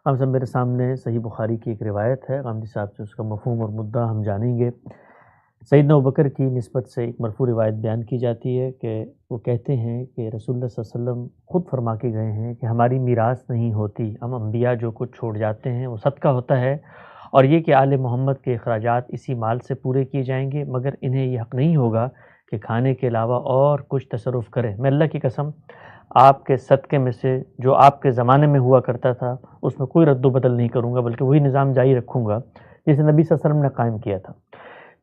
ہم سب میرے سامنے صحیح بخاری کی ایک روایت ہے، غامدی صاحب سے اس کا مفہوم اور مدعا ہم جانیں گے۔ سیدنا ابوبکر کی نسبت سے ایک مرفوع روایت بیان کی جاتی ہے کہ وہ کہتے ہیں کہ رسول اللہ صلی اللہ علیہ وسلم خود فرما کے گئے ہیں کہ ہماری میراث نہیں ہوتی، ہم انبیاء جو کچھ چھوڑ جاتے ہیں وہ صدقہ ہوتا ہے، اور یہ کہ آل محمد کے اخراجات اسی مال سے پورے کیے جائیں گے، مگر انہیں یہ حق نہیں ہوگا کہ کھانے کے علاوہ اور کچھ تصرف کریں۔ میں اللہ کی قسم آپ کے صدقے میں سے جو آپ کے زمانے میں ہوا کرتا تھا اس میں کوئی رد و بدل نہیں کروں گا، بلکہ وہی نظام جاری رکھوں گا جسے نبی صلی اللہ علیہ وسلم نے قائم کیا تھا۔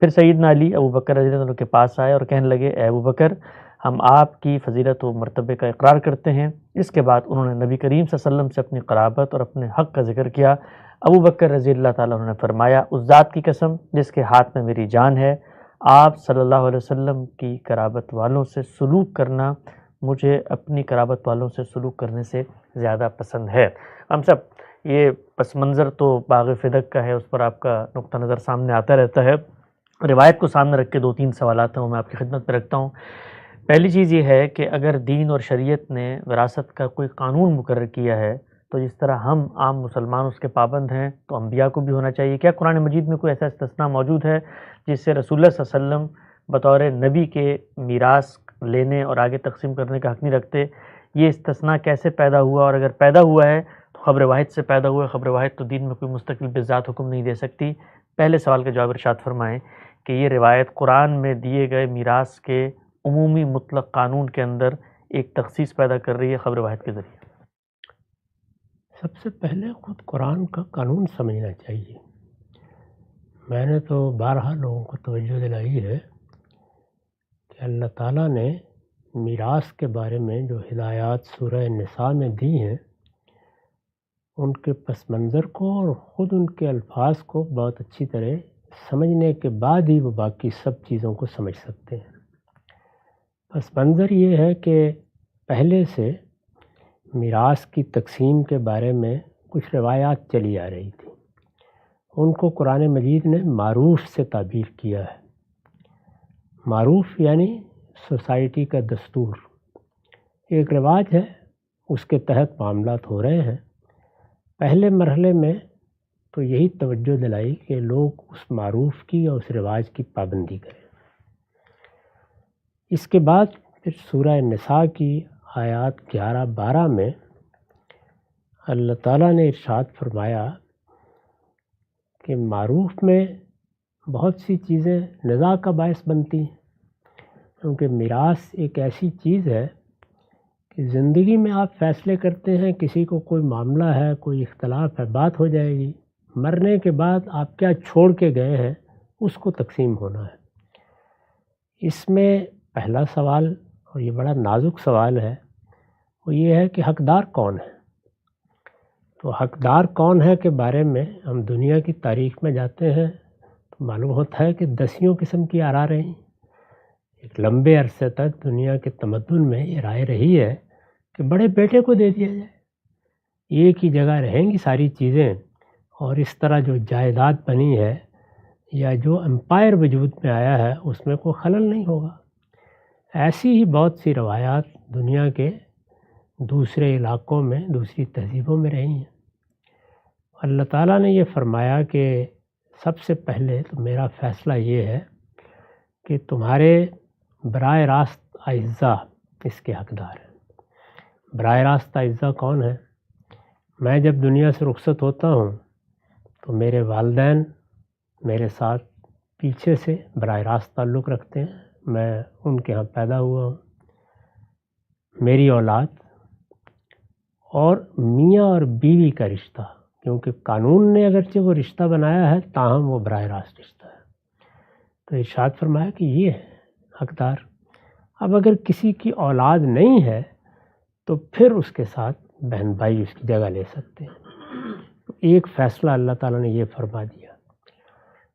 پھر سیدنا علی ابوبکر رضی اللہ عنہ کے پاس آئے اور کہنے لگے، اے ابوبکر، ہم آپ کی فضیلت و مرتبے کا اقرار کرتے ہیں۔ اس کے بعد انہوں نے نبی کریم صلی اللہ علیہ وسلم سے اپنی قرابت اور اپنے حق کا ذکر کیا۔ ابوبکر رضی اللہ تعالیٰ عنہ نے فرمایا، اس ذات کی قسم جس کے ہاتھ میں میری جان ہے، آپ صلی اللہ علیہ وسلم کی قرابت والوں سے سلوک کرنا مجھے اپنی قرابت والوں سے سلوک کرنے سے زیادہ پسند ہے۔ ہم سب یہ پس منظر تو باغ فدق کا ہے، اس پر آپ کا نقطہ نظر سامنے آتا رہتا ہے۔ روایت کو سامنے رکھ کے 2-3 سوالات ہیں وہ میں آپ کی خدمت میں رکھتا ہوں۔ پہلی چیز یہ ہے کہ اگر دین اور شریعت نے وراثت کا کوئی قانون مقرر کیا ہے تو جس طرح ہم عام مسلمان اس کے پابند ہیں تو انبیاء کو بھی ہونا چاہیے۔ کیا قرآن مجید میں کوئی ایسا استثناء موجود ہے جس سے رسول اللہ صلی اللہ علیہ وسلم بطور نبی کے میراث لینے اور آگے تقسیم کرنے کا حق نہیں رکھتے؟ یہ استثناء کیسے پیدا ہوا، اور اگر پیدا ہوا ہے تو خبر واحد سے پیدا ہوا ہے؟ خبر واحد تو دین میں کوئی مستقل بذات حکم نہیں دے سکتی۔ پہلے سوال کا جواب ارشاد فرمائیں کہ یہ روایت قرآن میں دیے گئے میراث کے عمومی مطلق قانون کے اندر ایک تخصیص پیدا کر رہی ہے خبر واحد کے ذریعے۔ سب سے پہلے خود قرآن کا قانون سمجھنا چاہیے۔ میں نے تو بارہا لوگوں کو توجہ دلائی ہے کہ اللہ تعالیٰ نے میراث کے بارے میں جو ہدایات سورہ نساء میں دی ہیں ان کے پس منظر کو اور خود ان کے الفاظ کو بہت اچھی طرح سمجھنے کے بعد ہی وہ باقی سب چیزوں کو سمجھ سکتے ہیں۔ پس منظر یہ ہے کہ پہلے سے میراث کی تقسیم کے بارے میں کچھ روایات چلی آ رہی تھی، ان کو قرآن مجید نے معروف سے تعبیر کیا ہے۔ معروف یعنی سوسائٹی کا دستور، ایک رواج ہے، اس کے تحت معاملات ہو رہے ہیں۔ پہلے مرحلے میں تو یہی توجہ دلائی کہ لوگ اس معروف کی اور اس رواج کی پابندی کریں۔ اس کے بعد پھر سورہ نساء کی آیات 11-12 میں اللہ تعالیٰ نے ارشاد فرمایا کہ معروف میں بہت سی چیزیں نزاع کا باعث بنتی ہیں، کیونکہ میراث ایک ایسی چیز ہے کہ زندگی میں آپ فیصلے کرتے ہیں، کسی کو کوئی معاملہ ہے، کوئی اختلاف ہے، بات ہو جائے گی، مرنے کے بعد آپ کیا چھوڑ کے گئے ہیں اس کو تقسیم ہونا ہے۔ اس میں پہلا سوال، اور یہ بڑا نازک سوال ہے، وہ یہ ہے کہ حقدار کون ہے؟ تو حقدار کون ہے کے بارے میں ہم دنیا کی تاریخ میں جاتے ہیں تو معلوم ہوتا ہے کہ 10 قسم کی آرا رہی۔ ایک لمبے عرصے تک دنیا کے تمدن میں یہ رائے رہی ہے کہ بڑے بیٹے کو دے دیا جائے، ایک ہی جگہ رہیں گی ساری چیزیں، اور اس طرح جو جائیداد بنی ہے یا جو امپائر وجود میں آیا ہے اس میں کوئی خلل نہیں ہوگا۔ ایسی ہی بہت سی روایات دنیا کے دوسرے علاقوں میں، دوسری تہذیبوں میں رہی ہیں۔ اللہ تعالیٰ نے یہ فرمایا کہ سب سے پہلے تو میرا فیصلہ یہ ہے کہ تمہارے براہ راست اعزاء اس کے حقدار ہیں۔ براہ راست اعزاء کون ہے؟ میں جب دنیا سے رخصت ہوتا ہوں تو میرے والدین میرے ساتھ پیچھے سے براہ راست تعلق رکھتے ہیں، میں ان کے ہاں پیدا ہوا ہوں۔ میری اولاد اور میاں اور بیوی کا رشتہ، کیونکہ قانون نے اگرچہ وہ رشتہ بنایا ہے تاہم وہ براہ راست رشتہ ہے، تو ارشاد فرمایا کہ یہ ہے حقدار۔ اب اگر کسی کی اولاد نہیں ہے تو پھر اس کے ساتھ بہن بھائی اس کی جگہ لے سکتے ہیں۔ تو ایک فیصلہ اللہ تعالیٰ نے یہ فرما دیا۔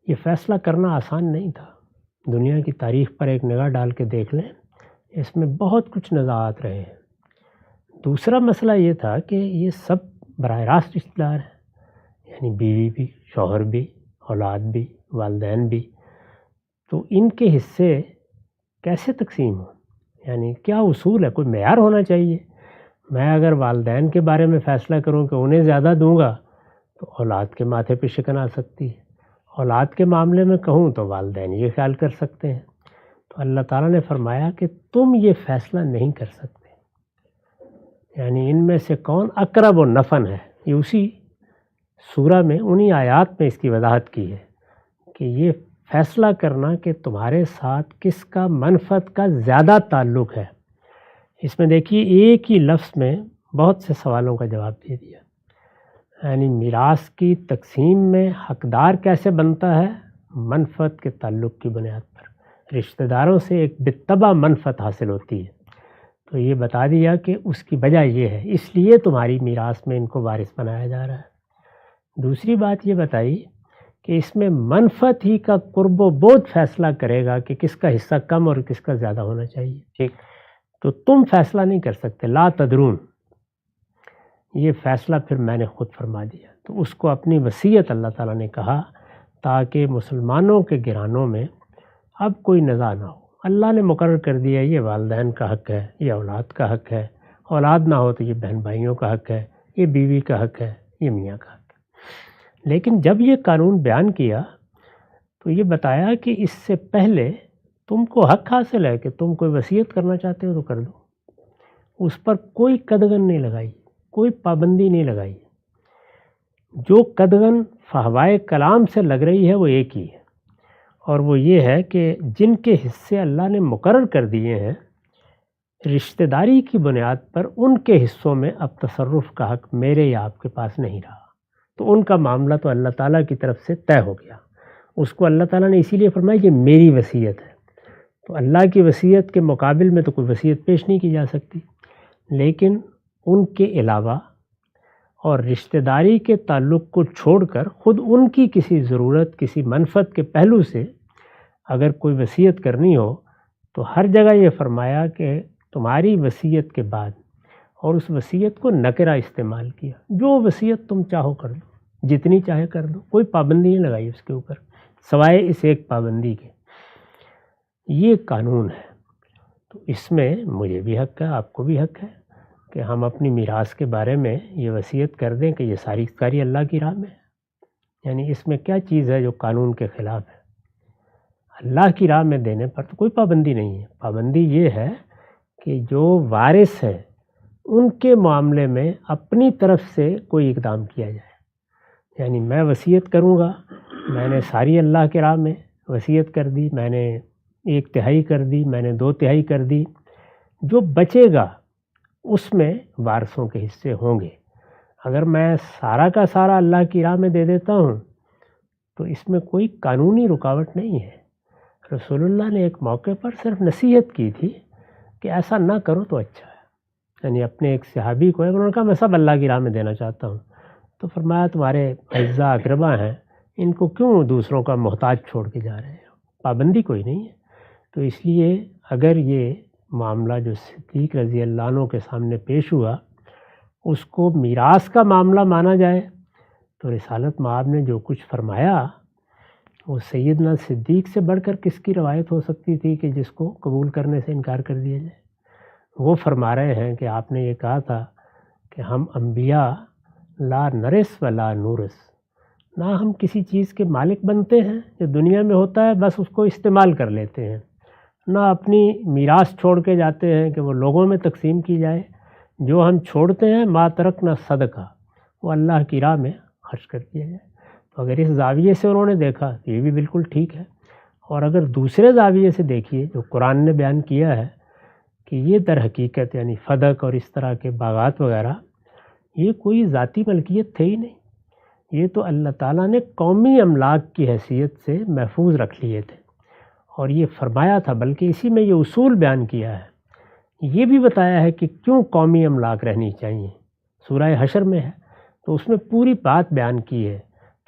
یہ فیصلہ کرنا آسان نہیں تھا۔ دنیا کی تاریخ پر ایک نگاہ ڈال کے دیکھ لیں، اس میں بہت کچھ نزاعات رہے ہیں۔ دوسرا مسئلہ یہ تھا کہ یہ سب براہ راست رشتہ دار ہیں، یعنی بیوی بھی، شوہر بھی، اولاد بھی، والدین بھی، تو ان کے حصے کیسے تقسیم ہوں؟ یعنی کیا اصول ہے؟ کوئی معیار ہونا چاہیے۔ میں اگر والدین کے بارے میں فیصلہ کروں کہ انہیں زیادہ دوں گا تو اولاد کے ماتھے پہ شکن آ سکتی ہے۔ اولاد کے معاملے میں کہوں تو والدین یہ خیال کر سکتے ہیں۔ تو اللہ تعالیٰ نے فرمایا کہ تم یہ فیصلہ نہیں کر سکتے، یعنی ان میں سے کون اقرب و نفع ہے۔ یہ اسی سورہ میں انہی آیات میں اس کی وضاحت کی ہے کہ یہ فیصلہ کرنا کہ تمہارے ساتھ کس کا منفعت کا زیادہ تعلق ہے، اس میں دیکھیے ایک ہی لفظ میں بہت سے سوالوں کا جواب دے دیا۔ یعنی میراث کی تقسیم میں حقدار کیسے بنتا ہے؟ منفعت کے تعلق کی بنیاد پر رشتہ داروں سے ایک بالطبع منفعت حاصل ہوتی ہے۔ تو یہ بتا دیا کہ اس کی وجہ یہ ہے، اس لیے تمہاری میراث میں ان کو وارث بنایا جا رہا ہے۔ دوسری بات یہ بتائی کہ اس میں منفعت ہی کا قرب و بعد فیصلہ کرے گا کہ کس کا حصہ کم اور کس کا زیادہ ہونا چاہیے۔ ٹھیک، تو تم فیصلہ نہیں کر سکتے، لا تدرون، یہ فیصلہ پھر میں نے خود فرما دیا۔ تو اس کو اپنی وصیت اللہ تعالیٰ نے کہا تاکہ مسلمانوں کے گھرانوں میں اب کوئی نزاع نہ ہو۔ اللہ نے مقرر کر دیا یہ والدین کا حق ہے، یہ اولاد کا حق ہے، اولاد نہ ہو تو یہ بہن بھائیوں کا حق ہے، یہ بیوی کا حق ہے، یہ میاں کا حق ہے۔ لیکن جب یہ قانون بیان کیا تو یہ بتایا کہ اس سے پہلے تم کو حق حاصل ہے کہ تم کوئی وصیت کرنا چاہتے ہو تو کر دو، اس پر کوئی قدغن نہیں لگائی، کوئی پابندی نہیں لگائی۔ جو قدغن فحوائے کلام سے لگ رہی ہے وہ ایک ہی ہے، اور وہ یہ ہے کہ جن کے حصے اللہ نے مقرر کر دیے ہیں رشتہ داری کی بنیاد پر، ان کے حصوں میں اب تصرف کا حق میرے یا آپ کے پاس نہیں رہا۔ تو ان کا معاملہ تو اللہ تعالیٰ کی طرف سے طے ہو گیا۔ اس کو اللہ تعالیٰ نے اسی لیے فرمایا کہ میری وصیت ہے۔ تو اللہ کی وصیت کے مقابل میں تو کوئی وصیت پیش نہیں کی جا سکتی، لیکن ان کے علاوہ اور رشتہ داری کے تعلق کو چھوڑ کر خود ان کی کسی ضرورت، کسی منفعت کے پہلو سے اگر کوئی وصیت کرنی ہو تو ہر جگہ یہ فرمایا کہ تمہاری وصیت کے بعد، اور اس وصیت کو نکرہ استعمال کیا، جو وصیت تم چاہو کر دو، جتنی چاہے کر دو، کوئی پابندی نہیں لگائی اس کے اوپر سوائے اس ایک پابندی کے۔ یہ قانون ہے، تو اس میں مجھے بھی حق ہے، آپ کو بھی حق ہے کہ ہم اپنی میراث کے بارے میں یہ وصیت کر دیں کہ یہ ساری کاری اللہ کی راہ میں ہے۔ یعنی اس میں کیا چیز ہے جو قانون کے خلاف ہے؟ اللہ کی راہ میں دینے پر تو کوئی پابندی نہیں ہے۔ پابندی یہ ہے کہ جو وارث ہیں ان کے معاملے میں اپنی طرف سے کوئی اقدام کیا جائے۔ یعنی میں وصیت کروں گا، میں نے ساری اللہ کے راہ میں وصیت کر دی، میں نے 1/3 کر دی، میں نے 2/3 کر دی، جو بچے گا اس میں وارثوں کے حصے ہوں گے۔ اگر میں سارا کا سارا اللہ کی راہ میں دے دیتا ہوں تو اس میں کوئی قانونی رکاوٹ نہیں ہے۔ رسول اللہ نے ایک موقع پر صرف نصیحت کی تھی کہ ایسا نہ کرو تو اچھا ہے۔ یعنی اپنے ایک صحابی کو انہوں نے کہا میں سب اللہ کی راہ میں دینا چاہتا ہوں، تو فرمایا تمہارے اعزاء اقربا ہیں، ان کو کیوں دوسروں کا محتاج چھوڑ کے جا رہے ہیں؟ پابندی کوئی نہیں ہے۔ تو اس لیے اگر یہ معاملہ جو صدیق رضی اللہ عنہ کے سامنے پیش ہوا اس کو میراث کا معاملہ مانا جائے تو رسالت مآب نے جو کچھ فرمایا وہ سیدنا صدیق سے بڑھ کر کس کی روایت ہو سکتی تھی کہ جس کو قبول کرنے سے انکار کر دیا جائے۔ وہ فرما رہے ہیں کہ آپ نے یہ کہا تھا کہ ہم انبیاء لا نرث ولا نورث، نہ ہم کسی چیز کے مالک بنتے ہیں جو دنیا میں ہوتا ہے بس اس کو استعمال کر لیتے ہیں، نہ اپنی میراث چھوڑ کے جاتے ہیں کہ وہ لوگوں میں تقسیم کی جائے۔ جو ہم چھوڑتے ہیں ما ترکنا صدقہ، وہ اللہ کی راہ میں خرچ کر دیا جائے۔ تو اگر اس زاویے سے انہوں نے دیکھا تو یہ بھی بالکل ٹھیک ہے، اور اگر دوسرے زاویے سے دیکھیے جو قرآن نے بیان کیا ہے کہ یہ در حقیقت یعنی فدق اور اس طرح کے باغات وغیرہ یہ کوئی ذاتی ملکیت تھے ہی نہیں، یہ تو اللہ تعالیٰ نے قومی املاک کی حیثیت سے محفوظ رکھ لیے تھے، اور یہ فرمایا تھا، بلکہ اسی میں یہ اصول بیان کیا ہے، یہ بھی بتایا ہے کہ کیوں قومی املاک رہنی چاہیے۔ سورہ حشر میں ہے تو اس میں پوری بات بیان کی ہے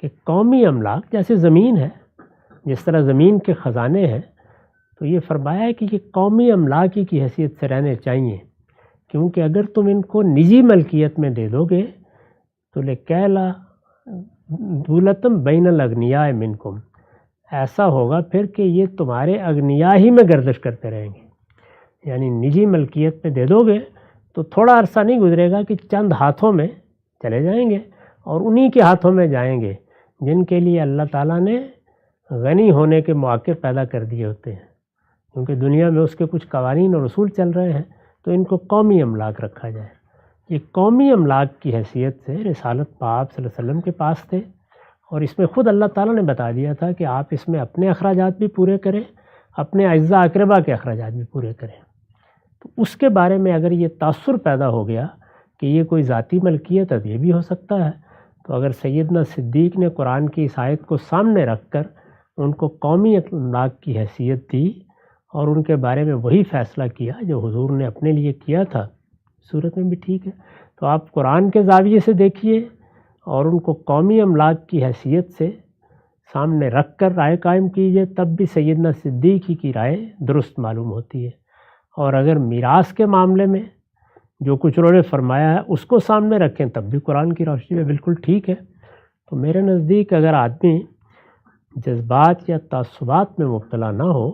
کہ قومی املاک جیسے زمین ہے، جس طرح زمین کے خزانے ہیں، تو یہ فرمایا ہے کہ یہ قومی املاک کی حیثیت سے رہنے چاہیے، کیونکہ اگر تم ان کو نجی ملکیت میں دے دو گے تو لکیلا دولتم بین الاغنیاء منکم، ایسا ہوگا پھر کہ یہ تمہارے اغنیاء ہی میں گردش کرتے رہیں گے۔ یعنی نجی ملکیت میں دے دو گے تو تھوڑا عرصہ نہیں گزرے گا کہ چند ہاتھوں میں چلے جائیں گے، اور انہی کے ہاتھوں میں جائیں گے جن کے لیے اللہ تعالیٰ نے غنی ہونے کے مواقع پیدا کر دیے ہوتے ہیں، کیونکہ دنیا میں اس کے کچھ قوانین اور اصول چل رہے ہیں، تو ان کو قومی املاک رکھا جائے۔ یہ قومی املاک کی حیثیت سے رسالت پاک صلی اللہ علیہ وسلم کے پاس تھے، اور اس میں خود اللہ تعالیٰ نے بتا دیا تھا کہ آپ اس میں اپنے اخراجات بھی پورے کریں، اپنے اعزاء اقربا کے اخراجات بھی پورے کریں۔ تو اس کے بارے میں اگر یہ تاثر پیدا ہو گیا کہ یہ کوئی ذاتی ملکیت ہے، یہ بھی ہو سکتا ہے، تو اگر سیدنا صدیق نے قرآن کی اس آیت کو سامنے رکھ کر ان کو قومی املاک کی حیثیت دی اور ان کے بارے میں وہی فیصلہ کیا جو حضور نے اپنے لیے کیا تھا، صورت میں بھی ٹھیک ہے۔ تو آپ قرآن کے زاویے سے دیکھیے اور ان کو قومی املاک کی حیثیت سے سامنے رکھ کر رائے قائم کیجیے، تب بھی سیدنا صدیق ہی کی رائے درست معلوم ہوتی ہے۔ اور اگر میراث کے معاملے میں جو کچھ انہوں نے فرمایا ہے اس کو سامنے رکھیں، تب بھی قرآن کی روشنی میں بالکل ٹھیک ہے۔ تو میرے نزدیک اگر آدمی جذبات یا تعصبات میں مبتلا نہ ہو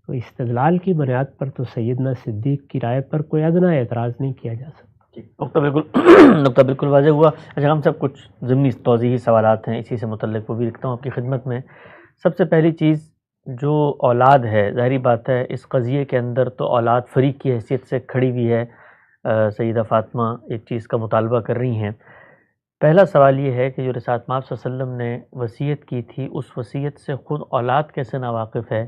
تو استدلال کی بنیاد پر تو سیدنا صدیق کی رائے پر کوئی ادنا اعتراض نہیں کیا جا سکتا۔ نقطہ بالکل واضح ہوا۔ اچھا، ہم سب کچھ ضمنی توضیحی سوالات ہیں اسی سے متعلق، وہ بھی رکھتا ہوں آپ کی خدمت میں۔ سب سے پہلی چیز جو اولاد ہے، ظاہری بات ہے اس قضیے کے اندر تو اولاد فریق کی حیثیت سے کھڑی ہوئی ہے۔ سیدہ فاطمہ ایک چیز کا مطالبہ کر رہی ہیں۔ پہلا سوال یہ ہے کہ جو رسالت مآب صلی اللہ علیہ وسلم نے وصیت کی تھی، اس وصیت سے خود اولاد کیسے ناواقف ہے،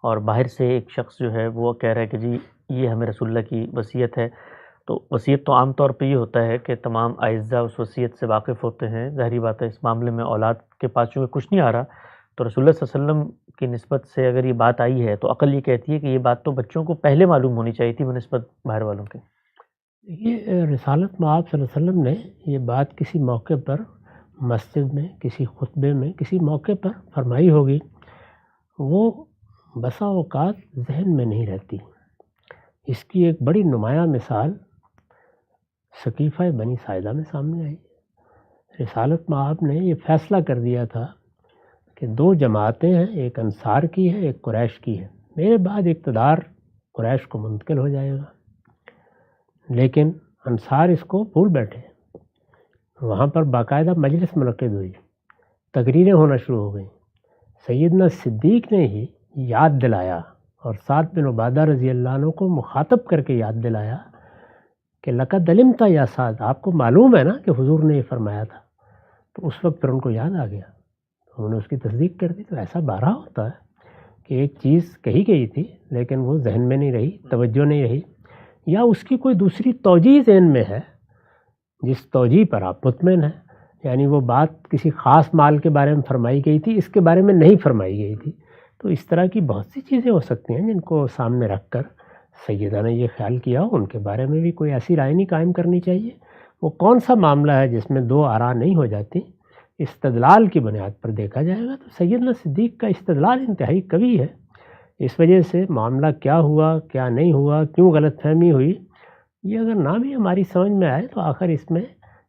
اور باہر سے ایک شخص جو ہے وہ کہہ رہا ہے کہ جی یہ ہمیں رسول اللہ کی وصیت ہے۔ تو وصیت تو عام طور پہ یہ ہوتا ہے کہ تمام اعزاء اس وصیت سے واقف ہوتے ہیں۔ ظاہری بات ہے اس معاملے میں اولاد کے پاس چونکہ کچھ نہیں آ رہا، تو رسول اللہ صلی اللہ علیہ وسلم کی نسبت سے اگر یہ بات آئی ہے تو عقل یہ کہتی ہے کہ یہ بات تو بچوں کو پہلے معلوم ہونی چاہیے تھی بنسبت باہر والوں کے۔ یہ رسالت مآب صلی اللہ علیہ وسلم نے یہ بات کسی موقع پر مسجد میں، کسی خطبے میں، کسی موقع پر فرمائی ہوگی، وہ بسا اوقات ذہن میں نہیں رہتی۔ اس کی ایک بڑی نمایاں مثال سقیفہ بنی ساعدہ میں سامنے آئی۔ رسالت مآب نے یہ فیصلہ کر دیا تھا کہ دو جماعتیں ہیں، ایک انصار کی ہے، ایک قریش کی ہے، میرے بعد اقتدار قریش کو منتقل ہو جائے گا، لیکن انصار اس کو بھول بیٹھے۔ وہاں پر باقاعدہ مجلس منعقد ہوئی، تقریریں ہونا شروع ہو گئیں۔ سیدنا صدیق نے ہی یاد دلایا اور سعد بن عبادہ رضی اللہ عنہ کو مخاطب کر کے یاد دلایا کہ لقد علمت یا سعد، آپ کو معلوم ہے نا کہ حضور نے یہ فرمایا تھا۔ تو اس وقت پھر ان کو یاد آ گیا، انہوں نے اس کی تصدیق کر دی۔ تو ایسا بارہا ہوتا ہے کہ ایک چیز کہی گئی تھی لیکن وہ ذہن میں نہیں رہی، توجہ نہیں رہی، یا اس کی کوئی دوسری توجیہ ذہن میں ہے جس توجیہ پر آپ مطمئن ہیں، یعنی وہ بات کسی خاص مال کے بارے میں فرمائی گئی تھی، اس کے بارے میں نہیں فرمائی گئی تھی۔ تو اس طرح کی بہت سی چیزیں ہو سکتی ہیں جن کو سامنے رکھ کر سیدہ نے یہ خیال کیا ہو، ان کے بارے میں بھی کوئی ایسی رائے نہیں قائم کرنی چاہیے۔ وہ کون سا معاملہ ہے جس میں دو آراء نہیں ہو جاتی، استدلال کی بنیاد پر دیکھا جائے گا۔ تو سیدنا صدیق کا استدلال انتہائی قوی ہے، اس وجہ سے معاملہ کیا ہوا، کیا نہیں ہوا، کیوں غلط فہمی ہوئی، یہ اگر نہ بھی ہماری سمجھ میں آئے تو آخر اس میں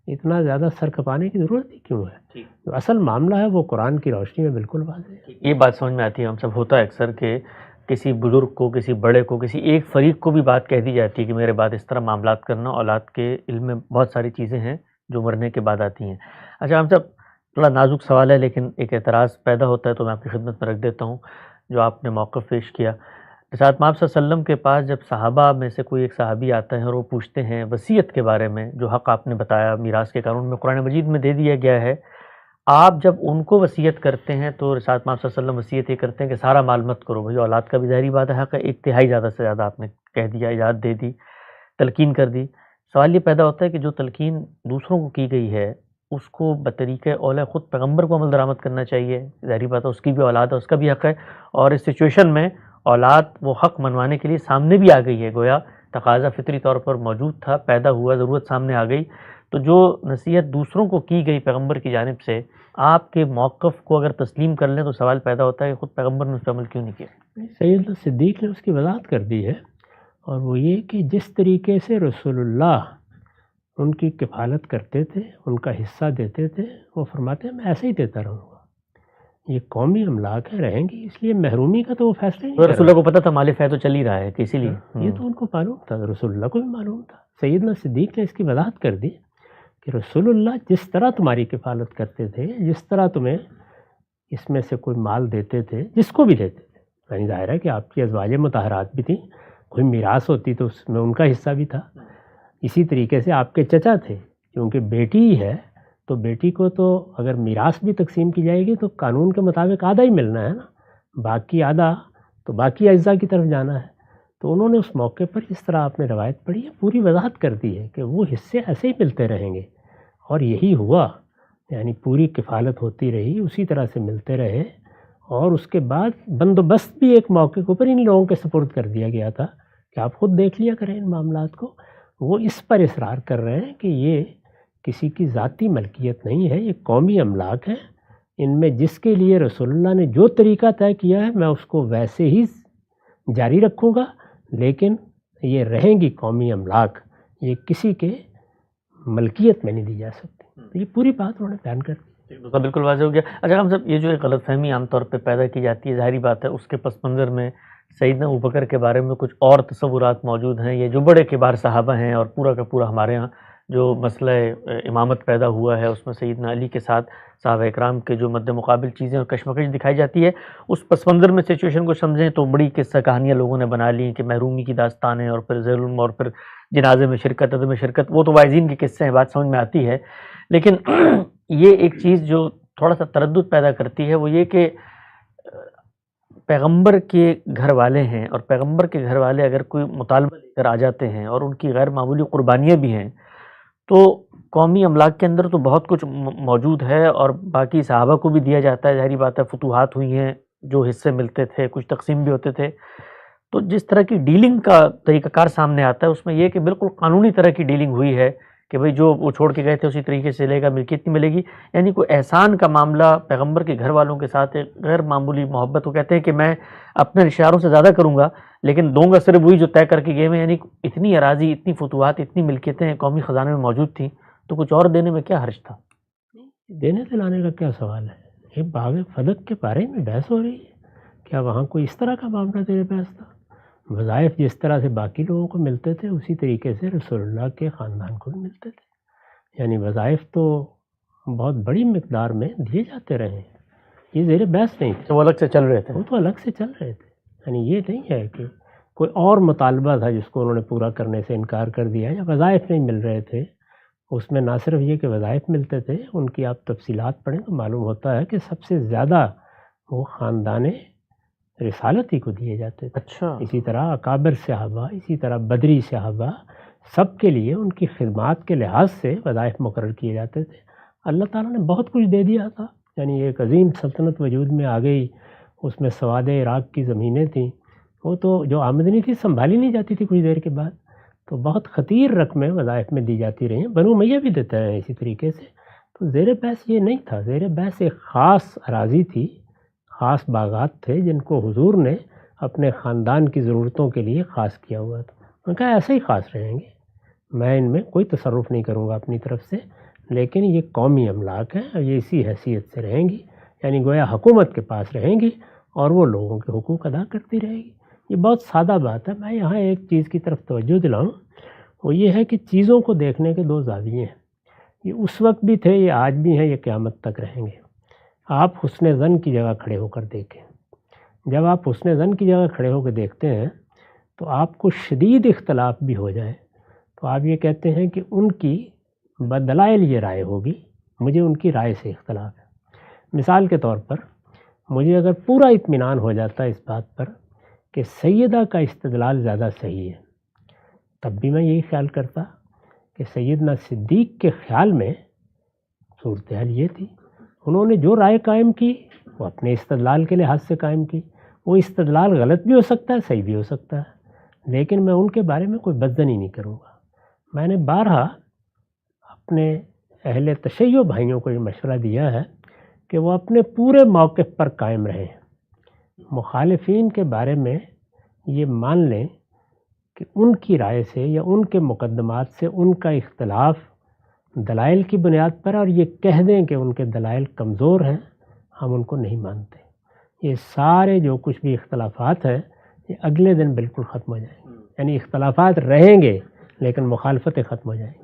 اتنا زیادہ سر کھپانے کی ضرورت ہی کیوں ہے؟ جو اصل معاملہ ہے وہ قرآن کی روشنی میں بالکل واضح ہے۔ یہ بات سمجھ میں آتی ہے، ہم سب ہوتا ہے اکثر کہ کسی بزرگ کو، کسی بڑے کو، کسی ایک فریق کو بھی بات کہہ دی جاتی ہے کہ میرے بعد اس طرح معاملات کرنا۔ اولاد کے علم میں بہت ساری چیزیں ہیں جو مرنے کے بعد آتی ہیں۔ اچھا، ہم سب تھوڑا نازک سوال ہے لیکن ایک اعتراض پیدا ہوتا ہے تو میں آپ کی خدمت میں رکھ دیتا ہوں جو آپ نے موقف پیش کیا۔ رسالت مآب صلی اللہ علیہ وسلم کے پاس جب صحابہ میں سے کوئی ایک صحابی آتا ہے اور وہ پوچھتے ہیں وصیت کے بارے میں، جو حق آپ نے بتایا میراث کے قانون میں قرآن مجید میں دے دیا گیا ہے، آپ جب ان کو وصیت کرتے ہیں تو رسالت مآب صلی اللہ علیہ وسلم وصیت یہ کرتے ہیں کہ سارا مال مت کرو، بھائی اولاد کا بھی ظاہری بات ہے حق ہے، ایک تہائی زیادہ سے زیادہ آپ نے کہہ دیا، اجازت دے دی، تلقین کر دی۔ سوال یہ پیدا ہوتا ہے کہ جو تلقین دوسروں کو کی گئی ہے اس کو بطریقہ اولا خود پیغمبر کو عمل درآمد کرنا چاہیے، ظاہری بات ہے اس کی بھی اولاد ہے، اس کا بھی حق ہے، اور اس سچویشن میں اولاد وہ حق منوانے کے لیے سامنے بھی آ گئی ہے، گویا تقاضا فطری طور پر موجود تھا، پیدا ہوا، ضرورت سامنے آ گئی۔ تو جو نصیحت دوسروں کو کی گئی پیغمبر کی جانب سے، آپ کے موقف کو اگر تسلیم کر لیں تو سوال پیدا ہوتا ہے کہ خود پیغمبر نے اس پر عمل کیوں نہیں کیا؟ سیدنا صدیق نے اس کی وضاحت کر دی ہے، اور وہ یہ کہ جس طریقے سے رسول اللہ ان کی کفالت کرتے تھے، ان کا حصہ دیتے تھے، وہ فرماتے ہیں میں ایسے ہی دیتا رہوں گا، یہ قومی املاک ہے، رہیں گی، اس لیے محرومی کا تو وہ فیصلہ نہیں کر رسول اللہ کو پتہ تھا مال فیض تو چل ہی رہا ہے کہ اسی لیے یہ تو ان کو معلوم تھا، رسول اللہ کو بھی معلوم تھا۔ سیدنا صدیق نے اس کی وضاحت کر دی کہ رسول اللہ جس طرح تمہاری کفالت کرتے تھے، جس طرح تمہیں اس میں سے کوئی مال دیتے تھے، جس کو بھی دیتے تھے، یعنی ظاہر ہے کہ آپ کی ازواج مطہرات بھی تھیں، کوئی میراث ہوتی تو اس میں ان کا حصہ بھی تھا. اسی طریقے سے آپ کے چچا تھے، کیونکہ بیٹی ہی ہے تو بیٹی کو تو اگر میراث بھی تقسیم کی جائے گی تو قانون کے مطابق آدھا ہی ملنا ہے نا، باقی آدھا تو باقی اجزاء کی طرف جانا ہے. تو انہوں نے اس موقع پر جس طرح آپ نے روایت پڑھی ہے پوری وضاحت کر دی ہے کہ وہ حصے ایسے ہی ملتے رہیں گے، اور یہی ہوا، یعنی پوری کفالت ہوتی رہی، اسی طرح سے ملتے رہے. اور اس کے بعد بندوبست بھی ایک موقع کے اوپر ان لوگوں کے سپرد کر دیا گیا تھا کہ آپ خود دیکھ لیا کریں ان معاملات کو. وہ اس پر اصرار کر رہے ہیں کہ یہ کسی کی ذاتی ملکیت نہیں ہے، یہ قومی املاک ہے. ان میں جس کے لیے رسول اللہ نے جو طریقہ طے کیا ہے میں اس کو ویسے ہی جاری رکھوں گا، لیکن یہ رہیں گی قومی املاک، یہ کسی کے ملکیت میں نہیں دی جا سکتی. تو یہ پوری بات انہوں نے بیان کر دی. بالکل واضح ہو گیا. اچھا ہم سب یہ جو ایک غلط فہمی عام طور پہ پیدا کی جاتی ہے، ظاہری بات ہے اس کے پس منظر میں سیدنا ابوبکر کے بارے میں کچھ اور تصورات موجود ہیں. یہ جو بڑے کبار صحابہ ہیں اور پورا کا پورا ہمارے ہاں جو مسئلہ امامت پیدا ہوا ہے اس میں سیدنا علی کے ساتھ صحابہ اکرام کے جو مد مقابل چیزیں اور کشمکش دکھائی جاتی ہے، اس پس منظر میں سچویشن کو سمجھیں تو بڑی قصہ کہانیاں لوگوں نے بنا لی کہ محرومی کی داستانیں اور پھر ظلم اور پھر جنازے میں شرکت، عدم شرکت، وہ تو واعظین کے قصے ہیں، بات سمجھ میں آتی ہے. لیکن یہ ایک چیز جو تھوڑا سا تردد پیدا کرتی ہے وہ یہ کہ پیغمبر کے گھر والے ہیں، اور پیغمبر کے گھر والے اگر کوئی مطالبہ لے کر آ جاتے ہیں اور ان کی غیر معمولی قربانیاں بھی ہیں تو قومی املاک کے اندر تو بہت کچھ موجود ہے اور باقی صحابہ کو بھی دیا جاتا ہے. ظاہری بات ہے فتوحات ہوئی ہیں، جو حصے ملتے تھے کچھ تقسیم بھی ہوتے تھے. تو جس طرح کی ڈیلنگ کا طریقہ کار سامنے آتا ہے اس میں یہ کہ بالکل قانونی طرح کی ڈیلنگ ہوئی ہے کہ بھئی جو وہ چھوڑ کے گئے تھے اسی طریقے سے لے گا، ملکیت نہیں ملے گی. یعنی کوئی احسان کا معاملہ پیغمبر کے گھر والوں کے ساتھ ایک غیر معمولی محبت، وہ کہتے ہیں کہ میں اپنے رشتہ داروں سے زیادہ کروں گا لیکن دوں گا صرف وہی جو طے کر کے گئے ہیں. یعنی اتنی اراضی، اتنی فتوحات، اتنی ملکیتیں قومی خزانے میں موجود تھیں تو کچھ اور دینے میں کیا حرج تھا؟ دینے دلانے کا کیا سوال ہے؟ یہ باغ فدق کے بارے میں بحث ہو رہی ہے، کیا وہاں کوئی اس طرح کا معاملہ زیر بحث تھا؟ وظائف جس طرح سے باقی لوگوں کو ملتے تھے اسی طریقے سے رسول اللہ کے خاندان کو بھی ملتے تھے. یعنی وظائف تو بہت بڑی مقدار میں دیے جاتے رہے ہیں، یہ زیر بحث نہیں تھے. وہ الگ سے چل رہے تھے، وہ تو الگ سے چل رہے تھے. یعنی یہ نہیں ہے کہ کوئی اور مطالبہ تھا جس کو انہوں نے پورا کرنے سے انکار کر دیا یا وظائف نہیں مل رہے تھے. اس میں نہ صرف یہ کہ وظائف ملتے تھے، ان کی آپ تفصیلات پڑھیں تو معلوم ہوتا ہے کہ سب سے زیادہ وہ خاندان رسالت ہی کو دیے جاتے تھے. اچھا، اسی طرح اکابر صحابہ، اسی طرح بدری صحابہ، سب کے لیے ان کی خدمات کے لحاظ سے وظائف مقرر کیے جاتے تھے. اللہ تعالیٰ نے بہت کچھ دے دیا تھا. یعنی ایک عظیم سلطنت وجود میں آ گئی، اس میں سواد عراق کی زمینیں تھیں، وہ تو جو آمدنی تھی سنبھالی نہیں جاتی تھی کچھ دیر کے بعد، تو بہت خطیر رقمیں وظائف میں دی جاتی رہی ہیں. بنو امیہ بھی دیتا ہے اسی طریقے سے. تو زیر بحث یہ نہیں تھا. زیر بحث ایک خاص اراضی تھی، خاص باغات تھے جن کو حضور نے اپنے خاندان کی ضرورتوں کے لیے خاص کیا ہوا تھا. انہوں نے کہا ایسے ہی خاص رہیں گے، میں ان میں کوئی تصرف نہیں کروں گا اپنی طرف سے، لیکن یہ قومی املاک ہیں اور یہ اسی حیثیت سے رہیں گی. یعنی گویا حکومت کے پاس رہیں گی اور وہ لوگوں کے حقوق ادا کرتی رہے گی. یہ بہت سادہ بات ہے. میں یہاں ایک چیز کی طرف توجہ دلاؤں، وہ یہ ہے کہ چیزوں کو دیکھنے کے دو زاویے ہیں. یہ اس وقت بھی تھے، یہ آج بھی ہیں، یہ قیامت تک رہیں گے. آپ حسن ظن کی جگہ کھڑے ہو کر دیکھیں. جب آپ حسن ظن کی جگہ کھڑے ہو کے دیکھتے ہیں تو آپ کو شدید اختلاف بھی ہو جائے تو آپ یہ کہتے ہیں کہ ان کی بدلائل یہ رائے ہوگی، مجھے ان کی رائے سے اختلاف ہے. مثال کے طور پر مجھے اگر پورا اطمینان ہو جاتا ہے اس بات پر کہ سیدہ کا استدلال زیادہ صحیح ہے، تب بھی میں یہی خیال کرتا کہ سیدنا صدیق کے خیال میں صورتحال یہ تھی. انہوں نے جو رائے قائم کی وہ اپنے استدلال کے لحاظ سے قائم کی. وہ استدلال غلط بھی ہو سکتا ہے، صحیح بھی ہو سکتا ہے، لیکن میں ان کے بارے میں کوئی بدظنی نہیں کروں گا. میں نے بارہا اپنے اہل تشیع بھائیوں کو یہ مشورہ دیا ہے کہ وہ اپنے پورے موقف پر قائم رہیں. مخالفین کے بارے میں یہ مان لیں کہ ان کی رائے سے یا ان کے مقدمات سے ان کا اختلاف دلائل کی بنیاد پر، اور یہ کہہ دیں کہ ان کے دلائل کمزور ہیں، ہم ان کو نہیں مانتے. یہ سارے جو کچھ بھی اختلافات ہیں یہ اگلے دن بالکل ختم ہو جائیں گے. یعنی اختلافات رہیں گے لیکن مخالفتیں ختم ہو جائیں گی.